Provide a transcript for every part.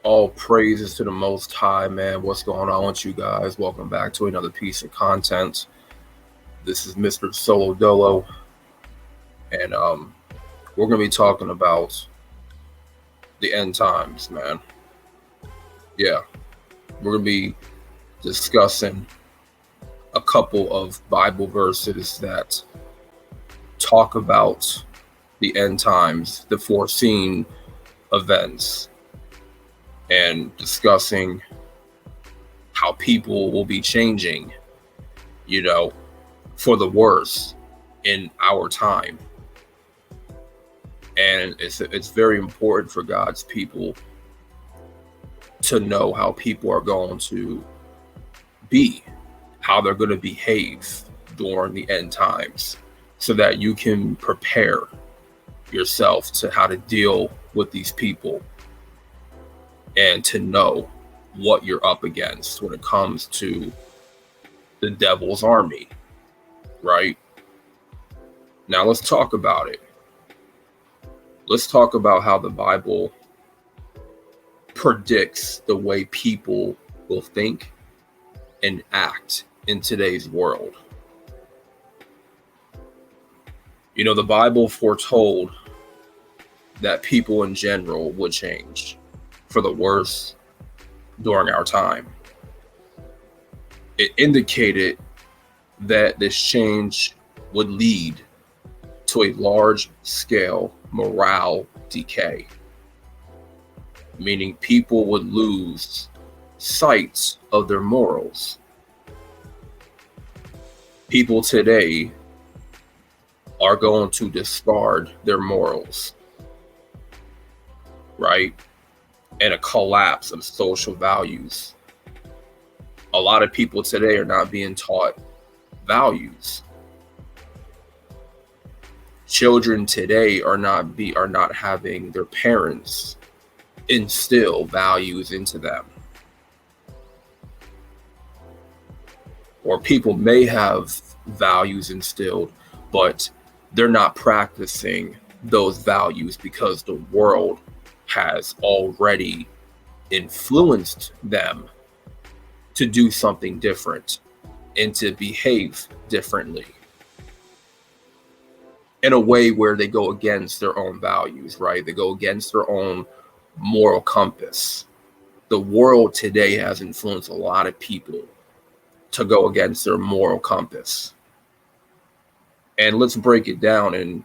All praises to the Most High, man. What's going on with you guys? Welcome back to another piece of content. This is Mr. Solo Dolo, and we're gonna be talking about the end times, man. Yeah, we're gonna be discussing a couple of Bible verses that talk about the end times, the foreseen events, and discussing how people will be changing, for the worse in our time. And it's very important for God's people to know how people are going to be, how they're going to behave during the end times, so that you can prepare yourself to how to deal with these people and to know what you're up against when it comes to the devil's army, right? Now let's talk about it. Let's talk about how the Bible predicts the way people will think and act in today's world. The Bible foretold that people in general would change for the worse during our time. It indicated that this change would lead to a large-scale morale decay, meaning people would lose sight of their morals. People today are going to discard their morals, right? And a collapse of social values. A lot of people today are not being taught values. Children today are not having their parents instill values into them. Or people may have values instilled, but they're not practicing those values because the world has already influenced them to do something different and to behave differently in a way where they go against their own values, right? They go against their own moral compass. The world today has influenced a lot of people to go against their moral compass. And let's break it down in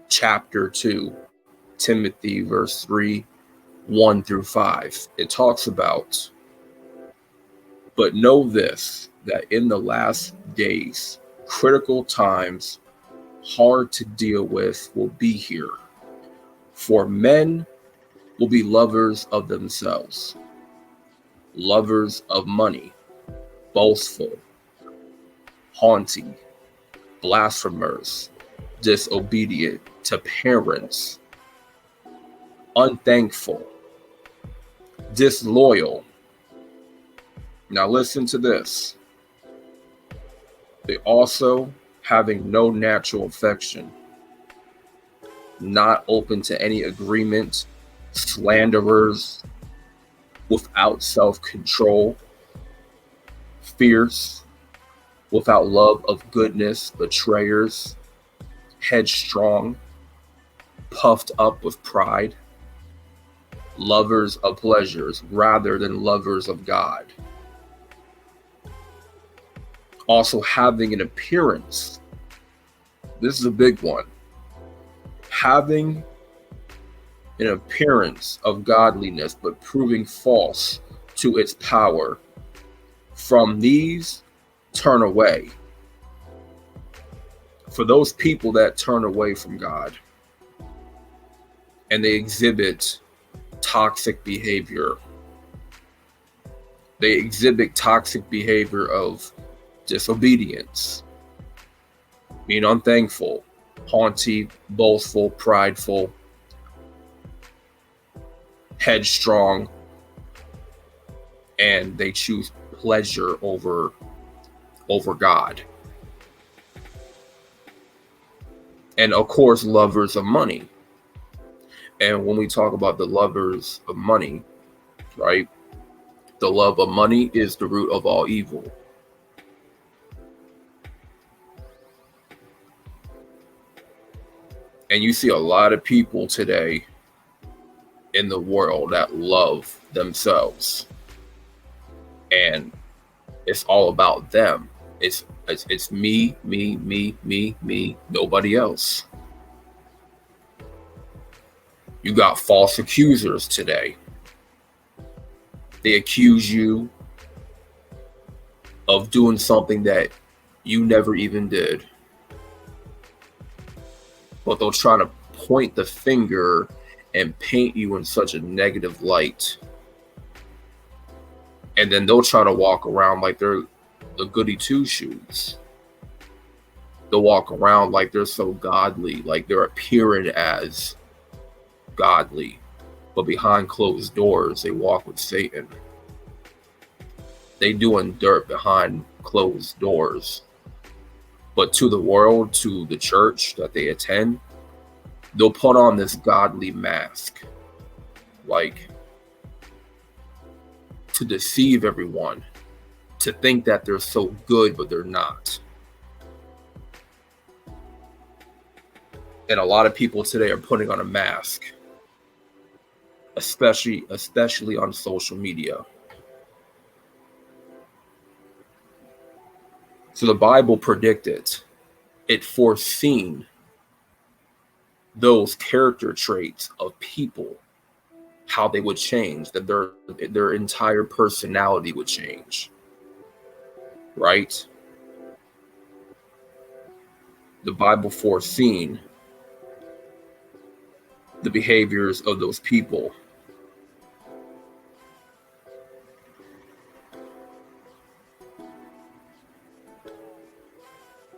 chapter 2, Timothy verse 3, 1 through 5. It talks about, "But know this, that in the last days, critical times, hard to deal with, will be here. For men will be lovers of themselves, lovers of money, boastful, haughty, blasphemers, disobedient to parents, unthankful, disloyal." Now listen to this. "They also, having no natural affection, not open to any agreement, slanderers, without self-control, fierce, without love of goodness, betrayers, headstrong, puffed up with pride, lovers of pleasures rather than lovers of God. Also having an appearance," this is a big one, "having an appearance of godliness, but proving false to its power. From these turn away." For those people that turn away from God and they exhibit toxic behavior, they exhibit toxic behavior of disobedience, being unthankful, haughty, boastful, prideful, headstrong, and they choose pleasure over God. And of course, lovers of money. And when we talk about the lovers of money, right? The love of money is the root of all evil. And you see a lot of people today in the world that love themselves. And it's all about them. It's me, me, me, me, me, nobody else. You got false accusers today. They accuse you of doing something that you never even did. But they'll try to point the finger and paint you in such a negative light. And then they'll try to walk around like they're the goody two shoes. They'll walk around like they're so godly, like they're appearing as godly. But behind closed doors, they walk with Satan. They doing dirt behind closed doors. But to the world, to the church that they attend, they'll put on this godly mask, like to deceive everyone, to think that they're so good, but they're not. And a lot of people today are putting on a mask, especially on social media. So the Bible predicted, it foreseen those character traits of people, how they would change, that their entire personality would change, right? The Bible foreseen the behaviors of those people.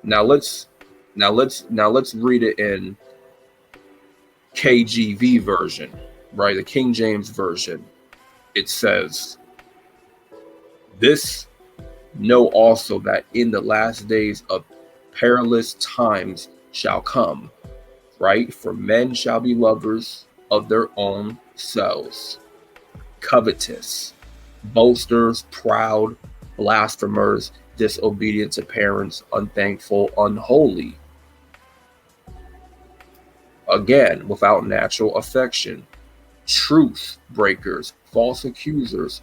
Now let's read it in KJV version, right? The King James version. It says, "This know also that in the last days of perilous times shall come, right? For men shall be lovers of their own selves, covetous, boasters, proud, blasphemers, disobedient to parents, unthankful, unholy. Again, without natural affection, truth breakers, false accusers,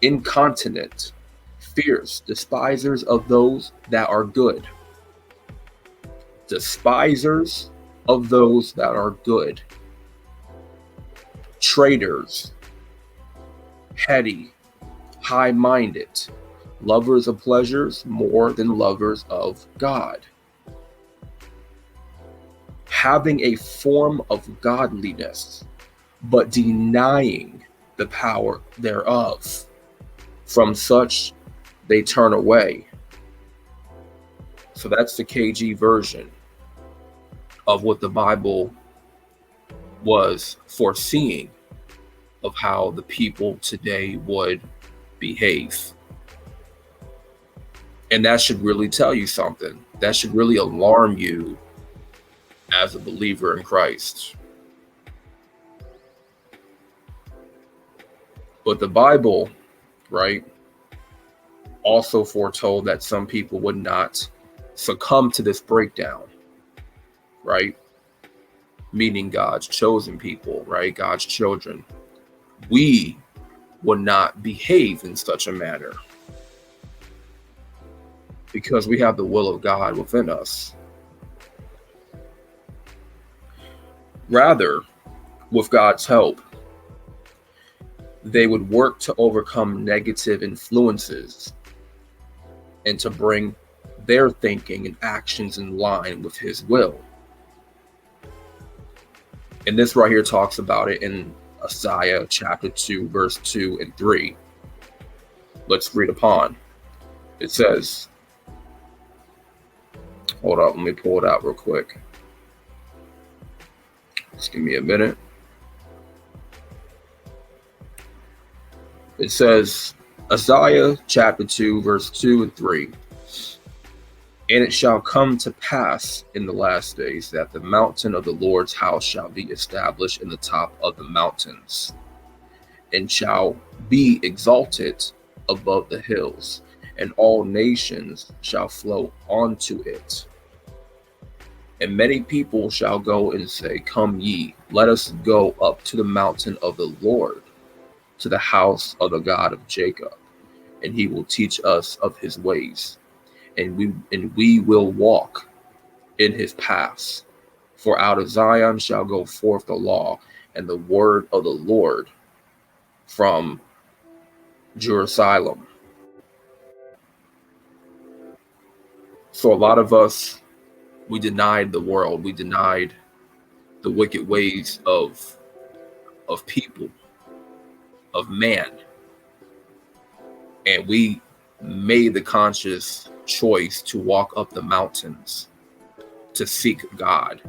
incontinent, fierce, despisers of those that are good." Despisers of those that are good. Traitors, heady, high-minded, lovers of pleasures more than lovers of God, having a form of godliness, but denying the power thereof. From such they turn away. So that's the KG version of what the Bible was foreseeing of how the people today would behave. And that should really tell you something. That should really alarm you as a believer in Christ. But the Bible, right, also foretold that some people would not succumb to this breakdown, right? Meaning God's chosen people, right? God's children. We would not behave in such a manner because we have the will of God within us. Rather, with God's help, they would work to overcome negative influences and to bring their thinking and actions in line with His will. And this right here talks about it in Isaiah chapter 2, verse 2 and 3. Let's read upon. It says, hold up, let me pull it out real quick. Just give me a minute. It says, Isaiah chapter 2, verse 2 and 3. "And it shall come to pass in the last days that the mountain of the Lord's house shall be established in the top of the mountains, and shall be exalted above the hills, and all nations shall flow onto it. And many people shall go and say, Come ye, let us go up to the mountain of the Lord, to the house of the God of Jacob, and he will teach us of his ways, and we will walk in his paths. For out of Zion shall go forth the law and the word of the Lord from Jerusalem. So a lot of us, we denied the world. We denied the wicked ways of people, of man. And we made the conscious choice to walk up the mountains, to seek God,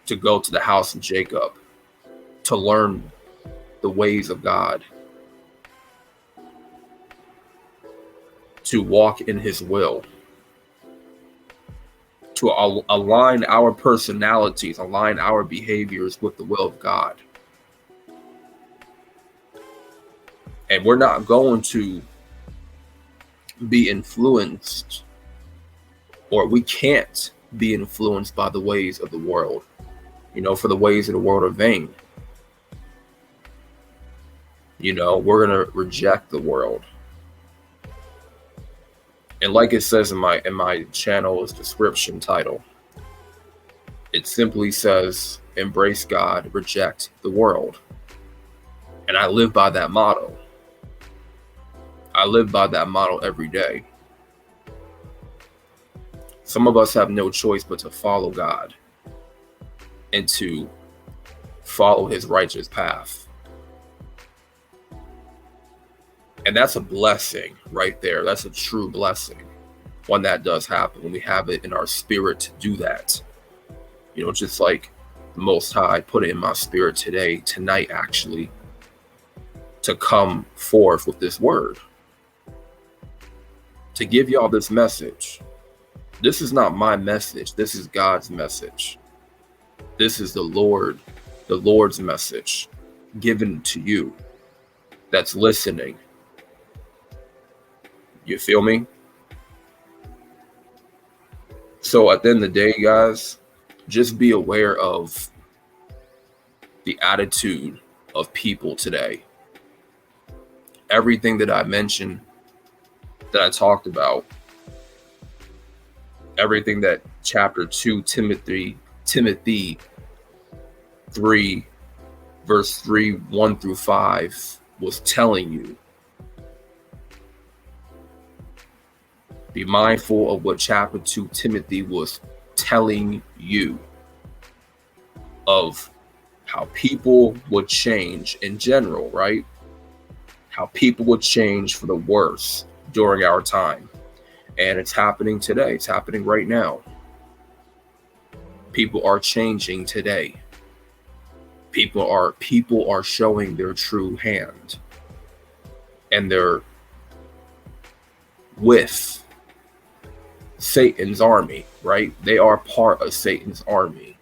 to go to the house of Jacob, to learn the ways of God, to walk in his will, to align our personalities, align our behaviors with the will of God. And we're not going to be influenced, or we can't be influenced by the ways of the world. For the ways of the world are vain. We're going to reject the world. And like it says in my channel's description title, it simply says, embrace God, reject the world. And I live by that motto. I live by that motto every day. Some of us have no choice but to follow God and to follow his righteous path. And that's a blessing right there. That's a true blessing when that does happen, when we have it in our spirit to do that. Just like the Most High put it in my spirit tonight actually, to come forth with this word, to give y'all this message. This is not my message. This is God's message. This is the Lord's message given to you that's listening. You feel me? So at the end of the day, guys, just be aware of the attitude of people today. Everything that I mentioned, that I talked about, everything that chapter 2, Timothy 3, verse 3, 1 through 5 was telling you. Be mindful of what chapter 2 Timothy was telling you of how people would change in general, right? How people would change for the worse during our time. And it's happening today. It's happening right now. People are changing today. People are showing their true hand. And they're with Satan's army, right? They are part of Satan's army,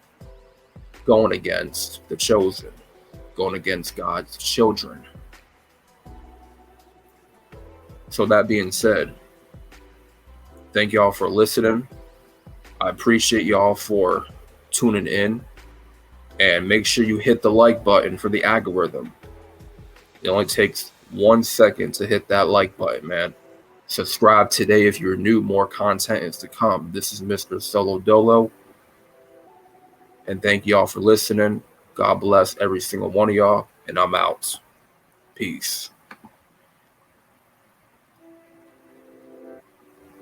going against the chosen, going against God's children. So that being said, thank y'all for listening. I appreciate y'all for tuning in, and make sure you hit the like button for the algorithm. It only takes 1 second to hit that like button, man. Subscribe today if you're new. More content is to come. This is Mr. Solo Dolo. And thank y'all for listening. God bless every single one of y'all. And I'm out. Peace.